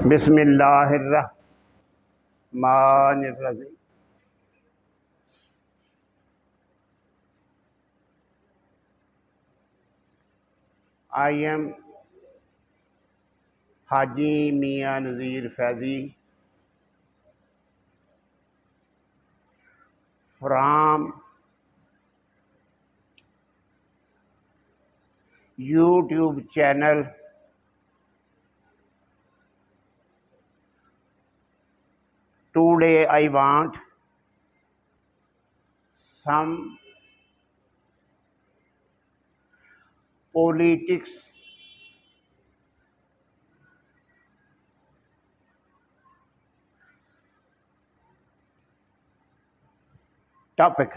बिस्मिल्लाहिर्रहमानिर्रहीम। I am हाजी मियाँ नज़ीर Faizi from YouTube channel Today I want some politics topic.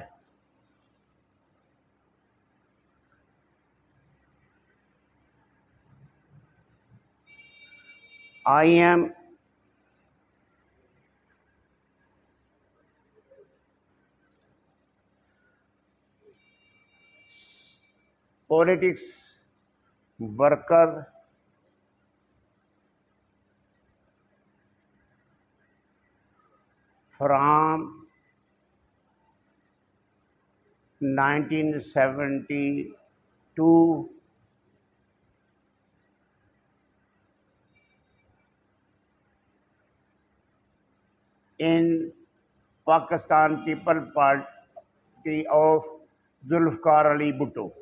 I am politics worker from 1972 in Pakistan People Party of Zulfikar Ali Bhutto.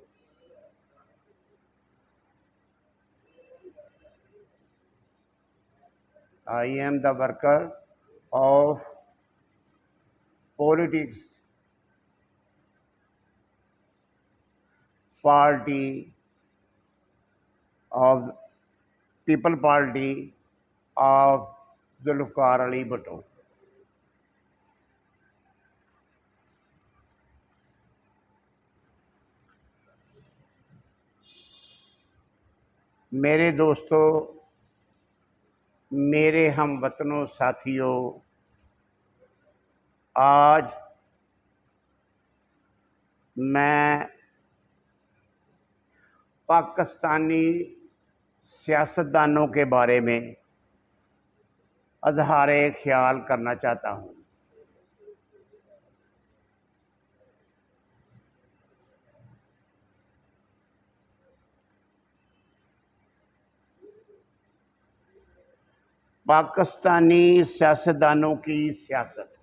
I am the worker of politics party of People Party of Zulfikar Ali Bhutto. मेरे दोस्तों, मेरे हमवतनों, साथियों, आज मैं पाकिस्तानी सियासतदानों के बारे में इज़हार ख्याल करना चाहता हूँ। पाकिस्तानी सियासतदानों की सियासत,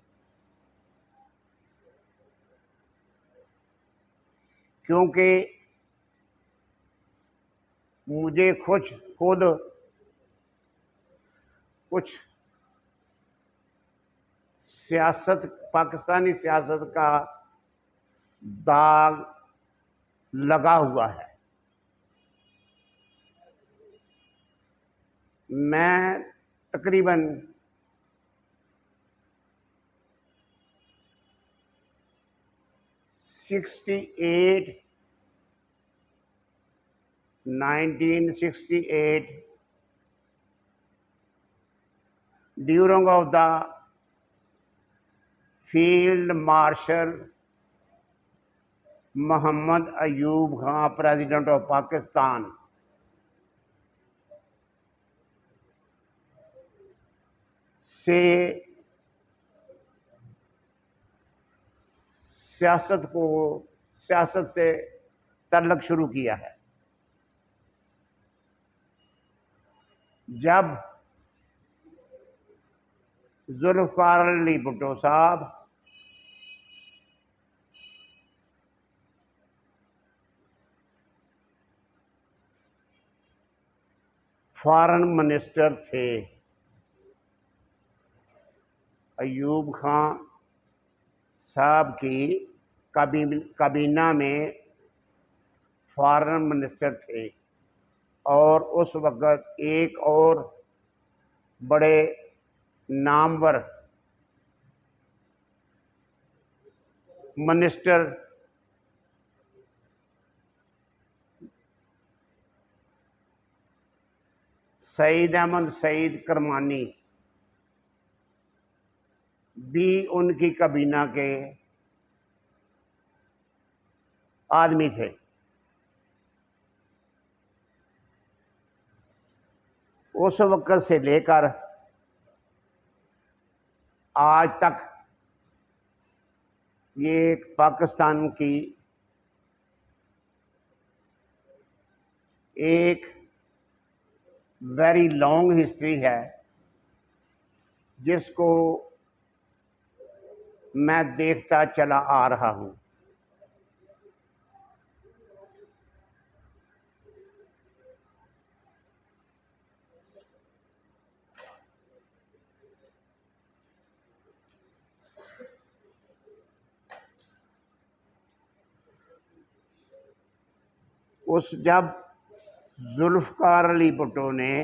क्योंकि मुझे खुद कुछ पाकिस्तानी सियासत का दाग लगा हुआ है। मैं तकरीबन 1968 during of the Field Marshal Muhammad Ayub Khan, President of Pakistan, से सियासत से तल्लुक़ शुरू किया है। जब जुल्फ़िकार अली भुट्टो साहब फॉरेन मिनिस्टर थे, अयूब खान साहब की काबीना में फॉरेन मिनिस्टर थे, और उस वक़्त एक और बड़े नामवर मिनिस्टर सईद अहमद सईद करमानी भी उनकी काबीना के आदमी थे। उस वक़्त से लेकर आज तक ये पाकिस्तान की एक वेरी लॉन्ग हिस्ट्री है जिसको मैं देखता चला आ रहा हूं। जब जुल्फ़िकार अली भुट्टो ने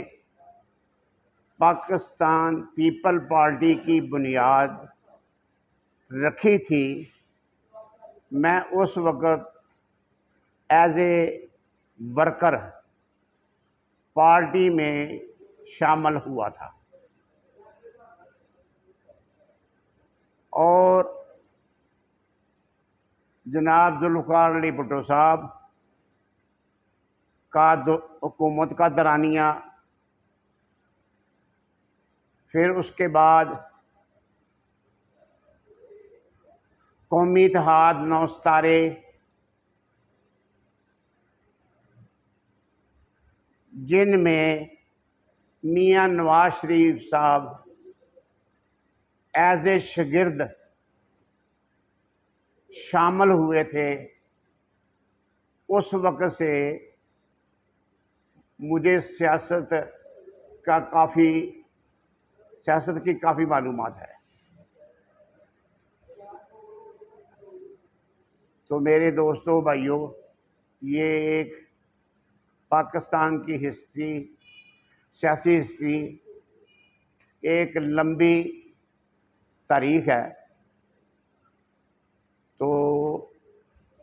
पाकिस्तान पीपल पार्टी की बुनियाद रखी थी, मैं उस वक़्त एज ए वर्कर पार्टी में शामिल हुआ था और जनाब जुल्फ़िकार अली भुट्टो साहब का हुकूमत का दरानिया, फिर उसके बाद कौमी इत्तेहाद नौ सितारे, जिनमें मियाँ नवाज शरीफ साहब एज ए शागिर्द शामिल हुए थे, उस वक़्त से मुझे सियासत की काफ़ी मालूमात है। तो मेरे दोस्तों भाइयों, ये एक पाकिस्तान की हिस्ट्री, सियासी हिस्ट्री एक लंबी तारीख है। तो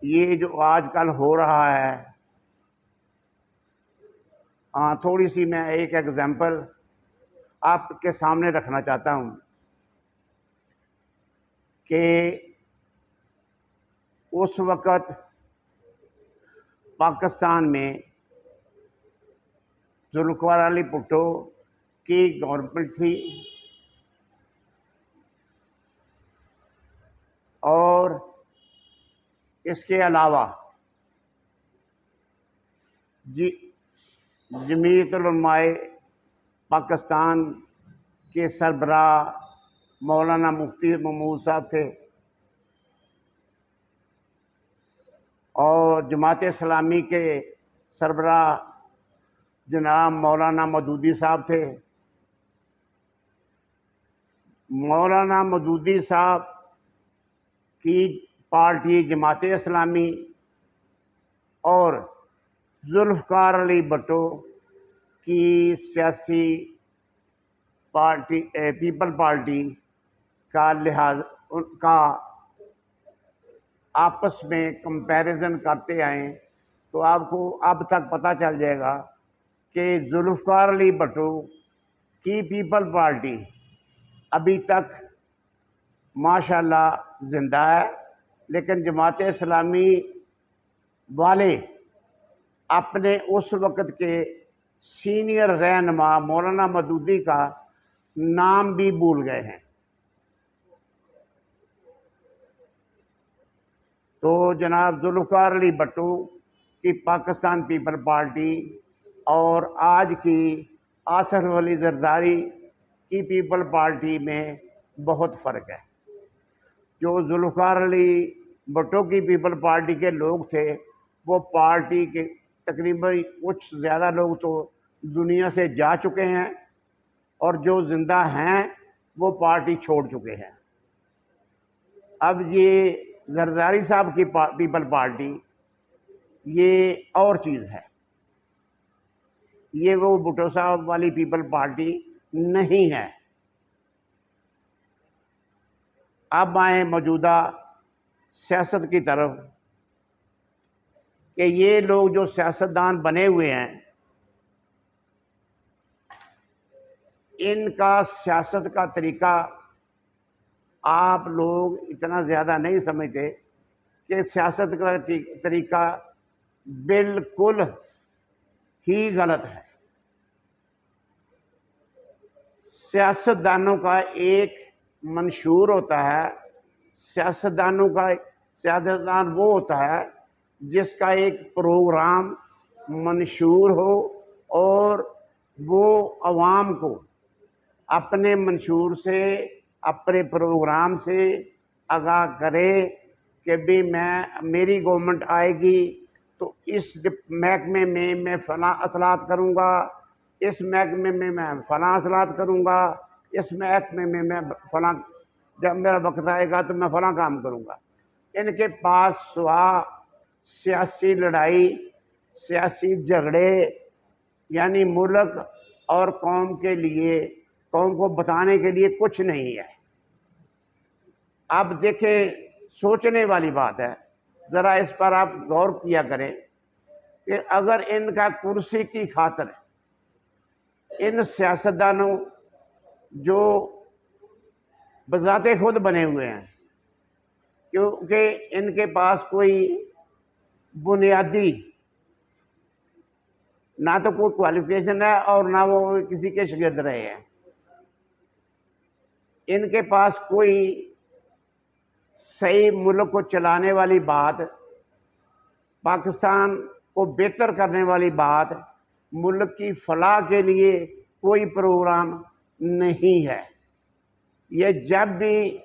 ये जो आजकल हो रहा है, थोड़ी सी मैं एक एग्जांपल आपके सामने रखना चाहता हूं कि उस वक़्त पाकिस्तान में जुल्फ़िकार अली भुट्टो की गवर्नमेंट थी और इसके अलावा जमीयत उलमाए पाकिस्तान के सरबराह मौलाना मुफ्ती महमूद साहब थे और जमात इस्लामी के सरबराह जनाब मौलाना मदूदी साहब थे। मौलाना मदूदी साहब की पार्टी जमात इस्लामी और जुल्फ़िकार अली भुट्टो की सियासी पार्टी पीपल पार्टी का लिहाज उनका आपस में कंपैरिजन करते आए तो आपको अब तक पता चल जाएगा कि जुल्फ़िकार अली भुट्टो की पीपल पार्टी अभी तक माशाल्लाह ज़िंदा है, लेकिन जमात इस्लामी वाले अपने उस वक़्त के सीनियर रहनुमा मौलाना मदूदी का नाम भी भूल गए हैं। तो जनाब जुल्फ़िकार अली भुट्टो की पाकिस्तान पीपल पार्टी और आज की आसिफ अली जरदारी की पीपल पार्टी में बहुत फ़र्क है। जो जुल्फ़िकार अली भुट्टो की पीपल पार्टी के लोग थे, वो पार्टी के तकरीबन कुछ ज़्यादा लोग तो दुनिया से जा चुके हैं और जो ज़िंदा हैं वो पार्टी छोड़ चुके हैं। अब ये जरदारी साहब की पीपल पार्टी ये और चीज़ है, ये वो भुट्टो साहब वाली पीपल पार्टी नहीं है। अब आए मौजूदा सियासत की तरफ कि ये लोग जो सियासतदान बने हुए हैं, इनका सियासत का तरीका आप लोग इतना ज़्यादा नहीं समझते कि सियासत का तरीका बिल्कुल ही गलत है। सियासतदानों का एक मंशूर होता है, सियासतदान वो होता है जिसका एक प्रोग्राम मंशूर हो और वो अवाम को अपने मंशूर से, अपने प्रोग्राम से आगाह करे कि भी मेरी गवर्नमेंट आएगी तो इस महकमे में मैं फ़लाँ असलाहत करूँगा, इस महकमे में मैं फ़लाँ असलाहत करूँगा, इस महकमे में मैं फ़लाँ, जब मेरा वक्त आएगा तो मैं फ़लाँ काम करूँगा। इनके पास सिवा सियासी लड़ाई, सियासी झगड़े, यानी मुल्क और कौम के लिए, कौम को बताने के लिए कुछ नहीं है। अब देखें, सोचने वाली बात है, ज़रा इस पर आप गौर किया करें कि अगर इनका कुर्सी की खातिर इन सियासतदानों जो बज़ाते खुद बने हुए हैं, क्योंकि इनके पास कोई बुनियादी ना तो कोई क्वालिफिकेशन है और ना वो किसी के शागिर्द रहे हैं, इनके पास कोई सही मुल्क को चलाने वाली बात, पाकिस्तान को बेहतर करने वाली बात, मुल्क की फलाह के लिए कोई प्रोग्राम नहीं है। ये जब भी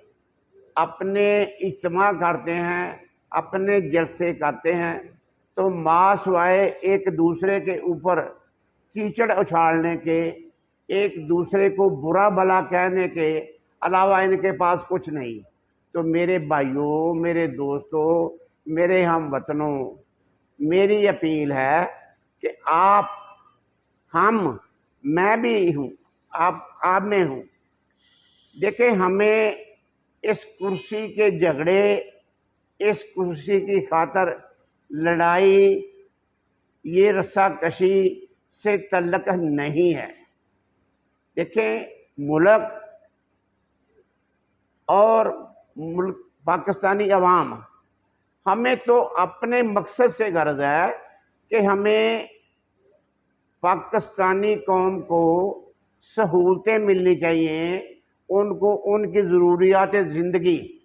अपने इज्तिमा करते हैं, अपने जलसे करते हैं, तो मासवाए एक दूसरे के ऊपर कीचड़ उछालने के, एक दूसरे को बुरा भला कहने के अलावा इनके पास कुछ नहीं। तो मेरे भाइयों, मेरे दोस्तों, मेरे हम वतनों, मेरी अपील है कि आप, हम, मैं भी हूँ, आप में हूँ, देखें, हमें इस कुर्सी के झगड़े, इस कुर्सी की खातर लड़ाई, ये रस्साकशी से तल्लक नहीं है। देखें, मुल्क और मुल्क पाकिस्तानी अवाम, हमें तो अपने मकसद से गर्ज है कि हमें पाकिस्तानी कौम को सहूलतें मिलनी चाहिए, उनको उनकी ज़रूरियात ज़िंदगी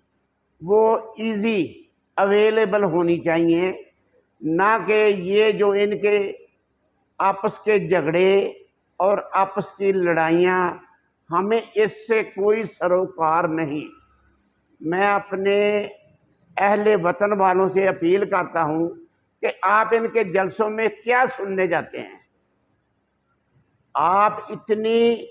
वो इजी अवेलेबल होनी चाहिए, ना कि ये जो इनके आपस के झगड़े और आपस की लड़ाइयाँ, हमें इससे कोई सरोकार नहीं। मैं अपने अहले वतन वालों से अपील करता हूँ कि आप इनके जलसों में क्या सुनने जाते हैं? आप इतनी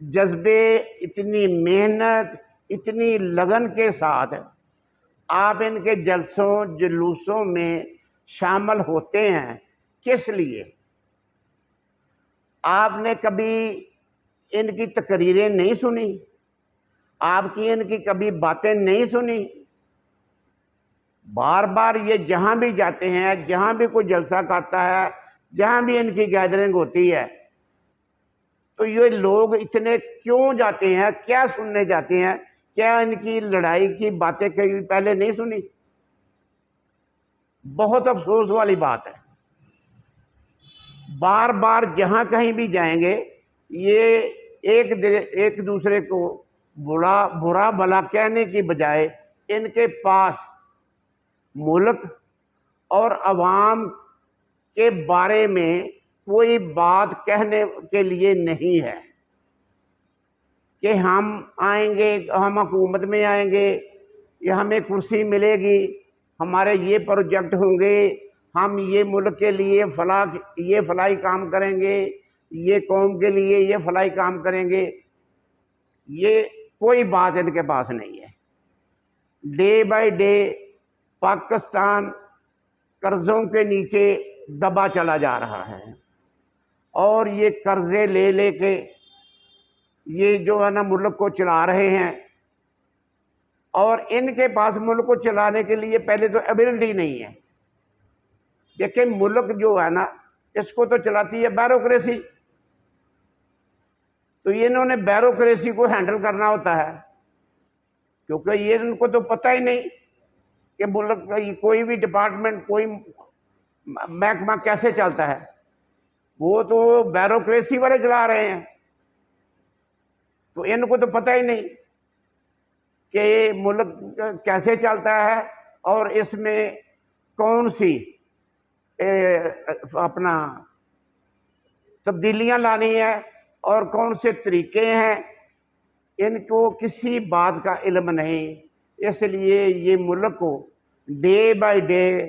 जज्बे, इतनी मेहनत, इतनी लगन के साथ आप इनके जलसों जुलूसों में शामिल होते हैं, किस लिए? आपने कभी इनकी तकरीरें नहीं सुनी? आपकी इनकी कभी बातें नहीं सुनी? बार बार ये जहाँ भी जाते हैं, जहाँ भी कोई जलसा करता है, जहाँ भी इनकी गैदरिंग होती है, तो ये लोग इतने क्यों जाते हैं? क्या सुनने जाते हैं? क्या इनकी लड़ाई की बातें कभी पहले नहीं सुनी? बहुत अफसोस वाली बात है। बार बार जहाँ कहीं भी जाएंगे, ये एक दूसरे को बुरा भला कहने की बजाय इनके पास मुल्क और अवाम के बारे में कोई बात कहने के लिए नहीं है कि हम आएंगे, हम हुकूमत में आएंगे, या हमें कुर्सी मिलेगी, हमारे ये प्रोजेक्ट होंगे, हम ये मुल्क के लिए ये फलाई काम करेंगे, ये कौम के लिए ये फलाई काम करेंगे। ये कोई बात इनके पास नहीं है। डे बाय डे पाकिस्तान कर्ज़ों के नीचे दबा चला जा रहा है, और ये कर्ज़े ले लेके ये जो है ना मुल्क को चला रहे हैं, और इनके पास मुल्क को चलाने के लिए पहले तो एबिलिटी नहीं है। देखिए, मुल्क जो है ना, इसको तो चलाती है ब्यूरोक्रेसी, तो ये इन्होंने ब्यूरोक्रेसी को हैंडल करना होता है, क्योंकि ये इनको तो पता ही नहीं कि मुल्क का कोई भी डिपार्टमेंट, कोई महकमा कैसे चलता है। वो तो ब्यूरोक्रेसी वाले चला रहे हैं। तो इनको तो पता ही नहीं कि ये मुल्क कैसे चलता है और इसमें कौन सी अपना तब्दीलियां लानी है और कौन से तरीके हैं, इनको किसी बात का इल्म नहीं। इसलिए ये मुल्क को डे बाय डे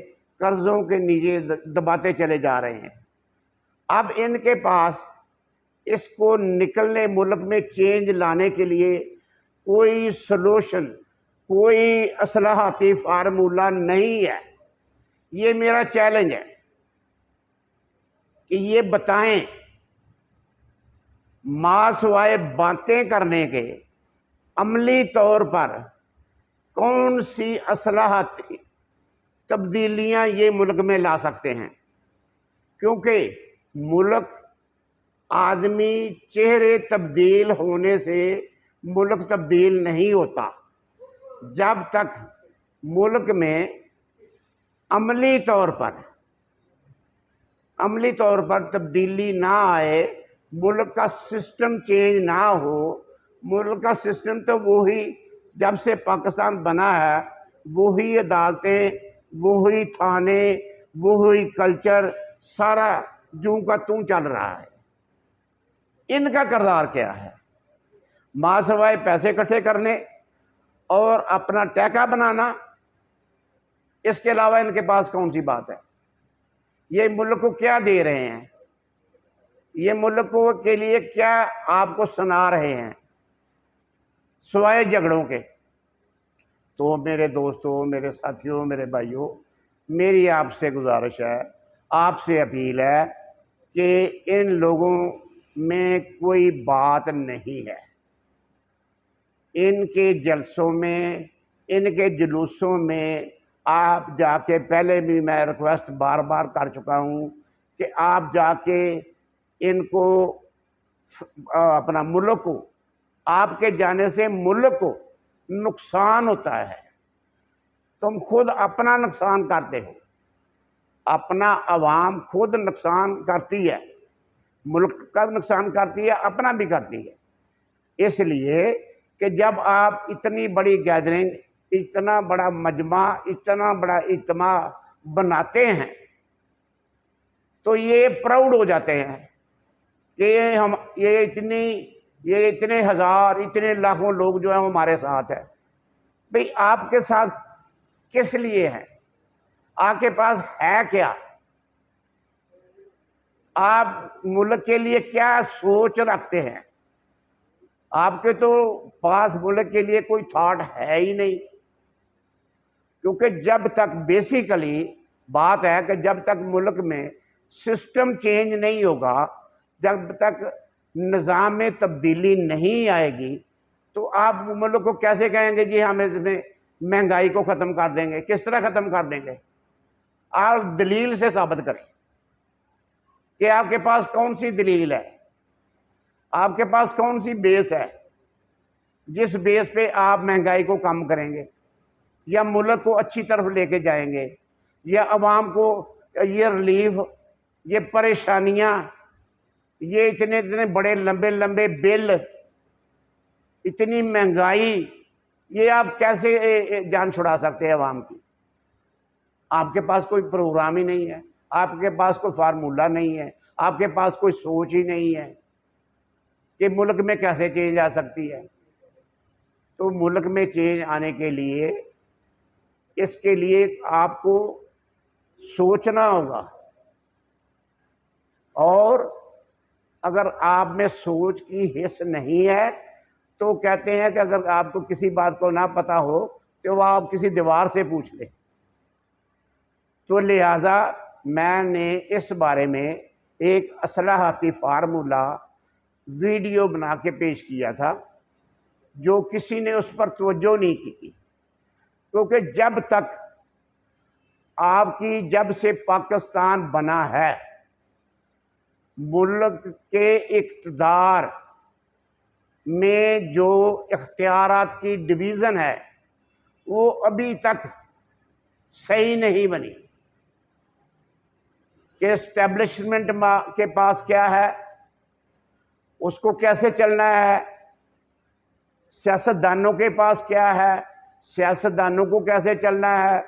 कर्जों के नीचे दबाते चले जा रहे हैं। अब इनके पास इसको निकलने, मुल्क में चेंज लाने के लिए कोई सलूशन, कोई असलाहती फार्मूला नहीं है। ये मेरा चैलेंज है कि ये बताएं, मासवाए बातें करने के अमली तौर पर कौन सी असलाहती तब्दीलियां ये मुल्क में ला सकते हैं। क्योंकि मुल्क, आदमी चेहरे तब्दील होने से मुल्क तब्दील नहीं होता। जब तक मुल्क में अमली तौर पर तब्दीली ना आए, मुल्क का सिस्टम चेंज ना हो, मुल्क का सिस्टम तो वही जब से पाकिस्तान बना है, वही अदालतें, वही थाने, वही कल्चर, सारा जूं का तूं चल रहा है। इनका किरदार क्या है? मासवाए पैसे इकट्ठे करने और अपना टैका बनाना, इसके अलावा इनके पास कौन सी बात है? ये मुल्क को क्या दे रहे हैं? ये मुल्क को के लिए क्या आपको सुना रहे हैं सिवाय झगड़ों के? तो मेरे दोस्तों, मेरे साथियों, मेरे भाइयों, मेरी आपसे गुजारिश है, आपसे अपील है कि इन लोगों में कोई बात नहीं है। इनके जलसों में, इनके जुलूसों में आप जाके, पहले भी मैं रिक्वेस्ट बार बार कर चुका हूँ कि आप जाके इनको, अपना मुल्क को, आपके जाने से मुल्क को नुकसान होता है। तुम खुद अपना नुकसान करते हो, अपना अवाम खुद नुकसान करती है, मुल्क का नुकसान करती है, अपना भी करती है। इसलिए कि जब आप इतनी बड़ी गैदरिंग, इतना बड़ा मजमा, इतना बड़ा इज्तिमा बनाते हैं, तो ये प्राउड हो जाते हैं कि ये इतने हजार, इतने लाखों लोग जो है हमारे साथ है। भाई आपके साथ किस लिए है? आपके पास है क्या? आप मुल्क के लिए क्या सोच रखते हैं? आपके तो पास मुल्क के लिए कोई थॉट है ही नहीं। क्योंकि जब तक, बेसिकली बात है कि जब तक मुल्क में सिस्टम चेंज नहीं होगा, जब तक निज़ाम में तब्दीली नहीं आएगी, तो आप मुल्क को कैसे कहेंगे जी हम इसमें महंगाई को ख़त्म कर देंगे? किस तरह ख़त्म कर देंगे? आप दलील से साबित करें कि आपके पास कौन सी दलील है, आपके पास कौन सी बेस है जिस बेस पे आप महंगाई को कम करेंगे या मुल्क को अच्छी तरफ लेके जाएंगे, या अवाम को ये रिलीफ, ये परेशानियां, ये इतने इतने बड़े लंबे लंबे बिल, इतनी महंगाई, ये आप कैसे जान छुड़ा सकते हैं अवाम की? आपके पास कोई प्रोग्राम ही नहीं है, आपके पास कोई फार्मूला नहीं है, आपके पास कोई सोच ही नहीं है कि मुल्क में कैसे चेंज आ सकती है। तो मुल्क में चेंज आने के लिए, इसके लिए आपको सोचना होगा, और अगर आप में सोच की हिस्स नहीं है तो कहते हैं कि अगर आपको किसी बात को ना पता हो तो वह आप किसी दीवार से पूछ ले। तो लिहाजा मैंने इस बारे में एक असलाहती फार्मूला वीडियो बना के पेश किया था, जो किसी ने उस पर तवज्जो नहीं की। क्योंकि जब से पाकिस्तान बना है, मुल्क के इक़्तिदार में जो इख्तियारात की डिवीज़न है वो अभी तक सही नहीं बनी कि एस्टेब्लिशमेंट के पास क्या है, उसको कैसे चलना है, सियासतदानों के पास क्या है, सियासतदानों को कैसे चलना है,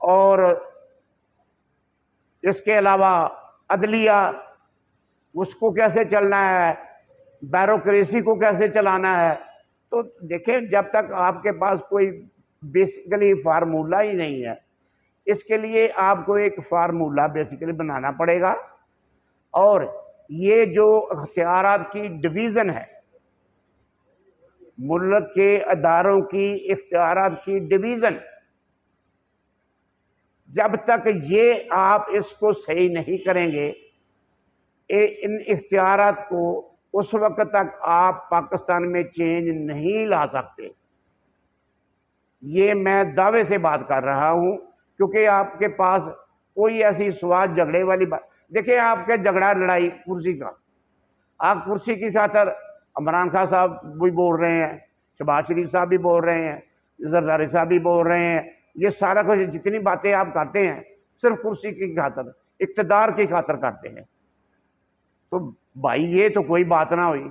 और इसके अलावा अदलिया उसको कैसे चलना है, ब्यूरोक्रेसी को कैसे चलाना है। तो देखें, जब तक आपके पास कोई बेसिकली फार्मूला ही नहीं है, इसके लिए आपको एक फार्मूला बेसिकली बनाना पड़ेगा। और ये जो इख्तियारात की डिवीज़न है, मुल्क के अदारों की इख्तियारात की डिवीज़न, जब तक ये आप इसको सही नहीं करेंगे, इन इख्तियारात को, उस वक्त तक आप पाकिस्तान में चेंज नहीं ला सकते। ये मैं दावे से बात कर रहा हूँ, क्योंकि आपके पास कोई ऐसी स्वाद झगड़े वाली बात, देखिए आपके झगड़ा लड़ाई कुर्सी का, आप कुर्सी की खातर इमरान खान साहब भी बोल रहे हैं, शहबाज शरीफ साहब भी बोल रहे हैं, जरदारी साहब भी बोल रहे हैं, ये सारा कुछ जितनी बातें आप करते हैं सिर्फ कुर्सी की खातर, इक़्तिदार की खातर करते हैं। तो भाई ये तो कोई बात ना हुई,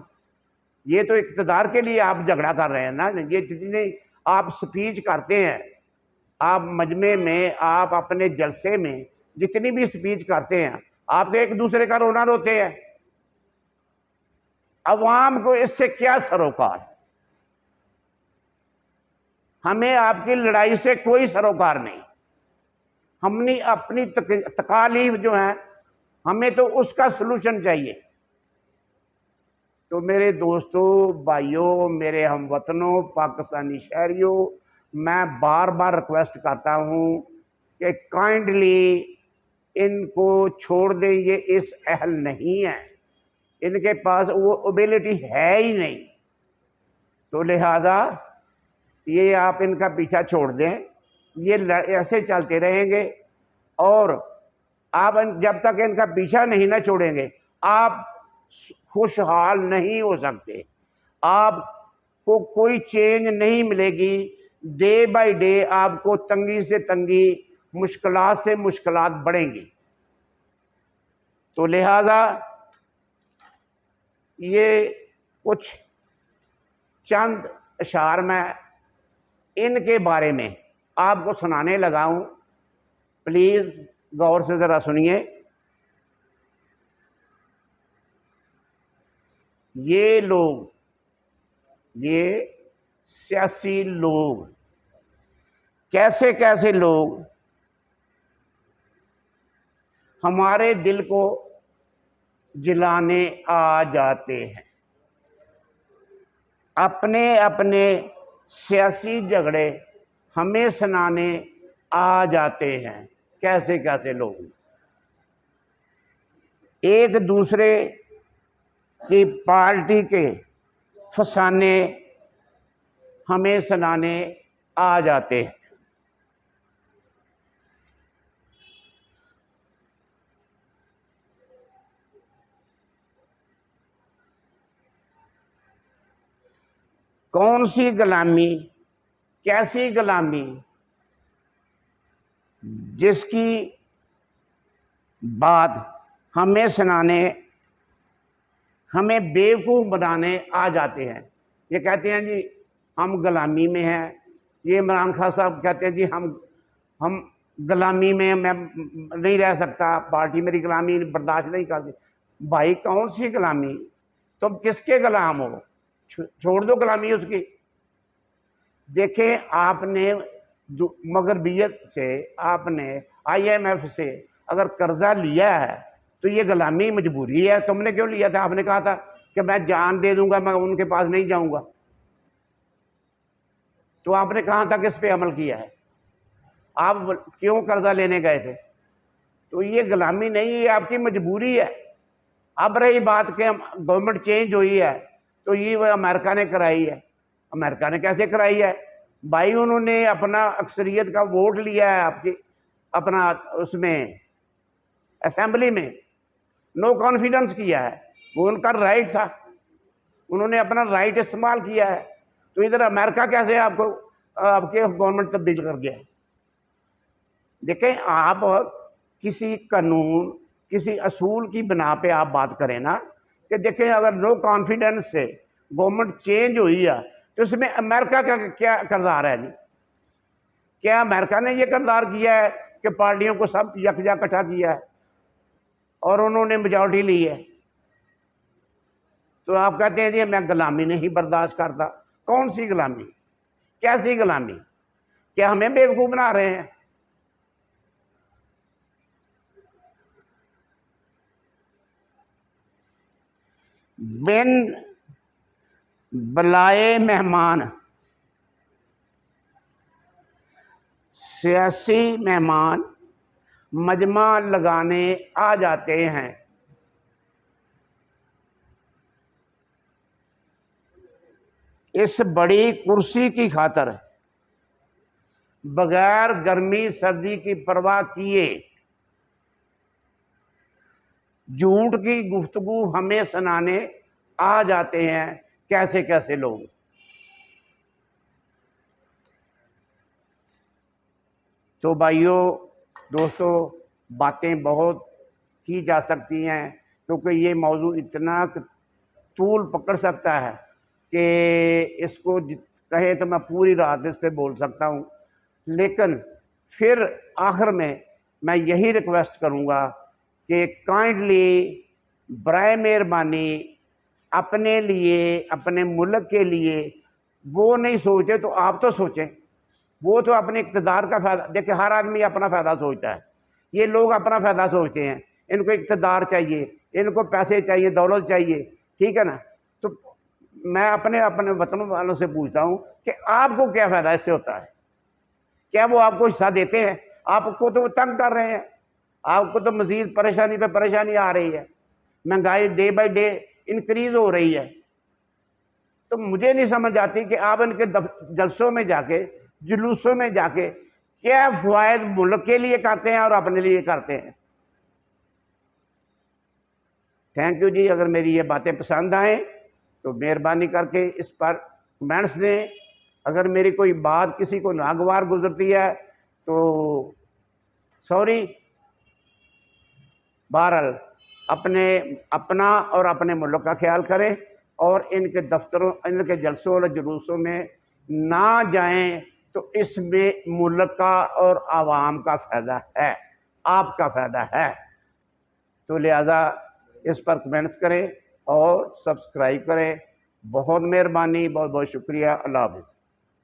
ये तो इक़्तिदार के लिए आप झगड़ा कर रहे हैं ना। ये जितनी आप स्पीच करते हैं, आप मजमे में, आप अपने जलसे में जितनी भी स्पीच करते हैं, आप तो एक दूसरे का रोना रोते हैं। अवाम को इससे क्या सरोकार, हमें आपकी लड़ाई से कोई सरोकार नहीं। हमने अपनी तकालीफ जो है, हमें तो उसका सलूशन चाहिए। तो मेरे दोस्तों, भाइयों, मेरे हमवतनों, पाकिस्तानी शहरियों, मैं बार बार रिक्वेस्ट करता हूँ कि काइंडली इनको छोड़ दें। ये इस अहल नहीं है, इनके पास वो एबिलिटी है ही नहीं। तो लिहाजा ये आप इनका पीछा छोड़ दें, ये ऐसे चलते रहेंगे। और आप जब तक इनका पीछा नहीं ना छोड़ेंगे, आप खुशहाल नहीं हो सकते, आपको कोई चेंज नहीं मिलेगी। डे बाय डे आपको तंगी से तंगी, मुश्किलात से मुश्किलात बढ़ेंगी। तो लिहाजा ये कुछ चंद अशार मैं इनके बारे में आपको सुनाने लगा हूं, प्लीज़ गौर से ज़रा सुनिए। ये लोग, ये सियासी लोग, कैसे कैसे लोग हमारे दिल को जलाने आ जाते हैं, अपने अपने सियासी झगड़े हमें सुनाने आ जाते हैं। कैसे कैसे लोग एक दूसरे की पार्टी के फसाने हमें सुनाने आ जाते हैं। कौन सी गुलामी, कैसी गुलामी, जिसकी बात हमें सुनाने, हमें बेवकूफ़ बनाने आ जाते हैं। ये कहते हैं जी हम गुलामी में हैं, ये इमरान खान साहब कहते हैं जी हम गुलामी में, मैं नहीं रह सकता, पार्टी मेरी गुलामी बर्दाश्त नहीं करती। भाई कौन सी गुलामी, तुम किसके गुलाम हो? छोड़ दो गुलामी उसकी। देखें, आपने मगरबियत से, आपने IMF से अगर कर्जा लिया है तो ये गुलामी मजबूरी है। तुमने क्यों लिया था? आपने कहा था कि मैं जान दे दूंगा, मैं उनके पास नहीं जाऊंगा। तो आपने कहां तक इस पे अमल किया है? आप क्यों कर्जा लेने गए थे? तो ये गुलामी नहीं, ये आपकी मजबूरी है। अब रही बात कि गवर्नमेंट चेंज हुई है, तो ये वह अमेरिका ने कराई है। अमेरिका ने कैसे कराई है भाई? उन्होंने अपना अक्सरियत का वोट लिया है आपकी, अपना उसमें असेंबली में नो कॉन्फिडेंस किया है, वो उनका राइट था, उन्होंने अपना राइट इस्तेमाल किया है। तो इधर अमेरिका कैसे आपको आपके गवर्नमेंट तब्दील कर गया? देखें, आप किसी कानून, किसी असूल की बिना पे आप बात करें ना, कि देखें अगर नो कॉन्फिडेंस से गवर्नमेंट चेंज हुई है, तो इसमें अमेरिका का क्या किरदार है जी? क्या अमेरिका ने ये किरदार किया है कि पार्टियों को सब यकजा इकट्ठा किया है और उन्होंने मेजॉरिटी ली है? तो आप कहते हैं जी मैं गुलामी नहीं बर्दाश्त करता। कौन सी गुलामी, कैसी गुलामी? क्या हमें बेवकूफ बना रहे हैं? बिन बुलाए मेहमान सियासी मेहमान मजमा लगाने आ जाते हैं। इस बड़ी कुर्सी की खातर बगैर गर्मी सर्दी की परवाह किए झूठ की गुफ्तगू हमें सुनाने आ जाते हैं कैसे कैसे लोग। तो भाइयों दोस्तों, बातें बहुत की जा सकती हैं क्योंकि ये मौजू इतना तूल पकड़ सकता है कि इसको कहे तो मैं पूरी रात इस पर बोल सकता हूँ। लेकिन फिर आखिर में मैं यही रिक्वेस्ट करूँगा कि काइंडली बराए मेहरबानी अपने लिए, अपने मुल्क के लिए वो नहीं सोचते तो आप तो सोचें। वो तो अपने इक़्तिदार का फ़ायदा, देखिए हर आदमी अपना फ़ायदा सोचता है, ये लोग अपना फ़ायदा सोचते हैं। इनको इक़्तिदार चाहिए, इनको पैसे चाहिए, दौलत चाहिए, ठीक है ना। तो मैं अपने वतन वालों से पूछता हूँ कि आपको क्या फ़ायदा इससे होता है? क्या वो आपको हिस्सा देते हैं? आपको तो वो तंग कर रहे हैं, आपको तो मज़ीद परेशानी पे परेशानी आ रही है, महंगाई डे बाई डे इंक्रीज़ हो रही है। तो मुझे नहीं समझ आती कि आप इनके जलसों में जाके, जुलूसों में जाके क्या फ़वायद मुल्क के लिए करते हैं और अपने लिए करते हैं। थैंक यू जी। अगर मेरी ये बातें पसंद आएँ तो मेहरबानी करके इस पर कमेंट्स दें। अगर मेरी कोई बात किसी को नागवार गुजरती है तो सॉरी। बहरहाल अपना और अपने मुल्क का ख्याल करें और इनके दफ्तरों, इनके जलसों और जुलूसों में ना जाएं, तो इसमें मुल्क का और आवाम का फ़ायदा है, आपका फ़ायदा है। तो लिहाजा इस पर कमेंट्स करें और सब्सक्राइब करें। बहुत मेहरबानी, बहुत बहुत शुक्रिया। अल्लाह हाफ़िज़।